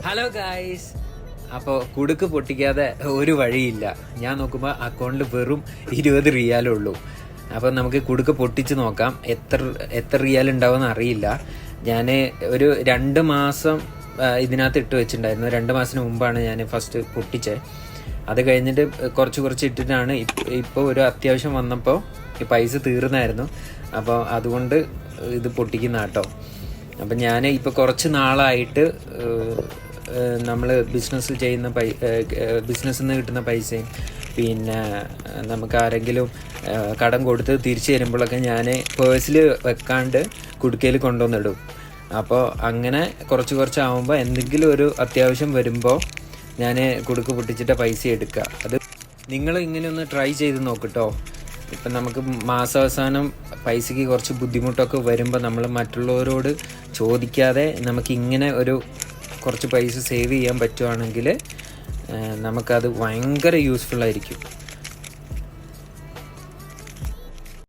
Hello guys, അപ്പോൾ കുടുക്ക് പൊട്ടിക്കാതെ ഒരു വഴിയില്ല. ഞാൻ നോക്കുമ്പോൾ അക്കൗണ്ടിൽ വെറും 20 റിയാലേ ഉള്ളൂ. അപ്പോൾ നമുക്ക് കുടുക്ക് പൊട്ടിച്ച് നോക്കാം. എത്ര റിയാൽ ഉണ്ടാവുമെന്ന് അറിയില്ല. ഞാൻ ഒരു 2 മാസം ഇതിനകത്ത് ഇട്ട് വെച്ചിട്ടുണ്ടായിരുന്നു. 2 മാസത്തിന് മുമ്പാണ് ഞാൻ ഫസ്റ്റ് പൊട്ടിച്ചത്. അത് കഴിഞ്ഞിട്ട് കുറച്ച് ഇട്ടിട്ടാണ് ഇപ്പോൾ ഒരു അത്യാവശ്യം വന്നപ്പോൾ ഈ പൈസ തീർന്നായിരുന്നു. അപ്പോൾ അതുകൊണ്ട് ഇത് പൊട്ടിക്കുന്ന കേട്ടോ. അപ്പം ഞാൻ ഇപ്പോൾ കുറച്ച് നാളായിട്ട് നമ്മൾ ബിസിനസ് ചെയ്യുന്ന ബിസിനസ്സിൽ നിന്ന് കിട്ടുന്ന പൈസയും പിന്നെ നമുക്ക് ആരെങ്കിലും കടം കൊടുത്ത് തിരിച്ചു തരുമ്പോഴൊക്കെ ഞാൻ പേഴ്സിൽ വെക്കാണ്ട് കുടുക്കയിൽ കൊണ്ടുവന്നിടും. അപ്പോൾ അങ്ങനെ കുറച്ച് ആകുമ്പോൾ എന്തെങ്കിലും ഒരു അത്യാവശ്യം വരുമ്പോൾ ഞാൻ കുടുക്ക് പൊട്ടിച്ചിട്ട് പൈസ എടുക്കുക. അത് നിങ്ങൾ ഇങ്ങനെ ഒന്ന് ട്രൈ ചെയ്ത് നോക്കിട്ടോ. ഇപ്പം നമുക്ക് മാസാവസാനം പൈസയ്ക്ക് കുറച്ച് ബുദ്ധിമുട്ടൊക്കെ വരുമ്പോൾ നമ്മൾ മറ്റുള്ളവരോട് ചോദിക്കാതെ നമുക്കിങ്ങനെ കുറച്ച് പൈസ സേവ് ചെയ്യാൻ പറ്റുവാണെങ്കിൽ നമുക്കത് ഭയങ്കര യൂസ്ഫുൾ ആയിരിക്കും.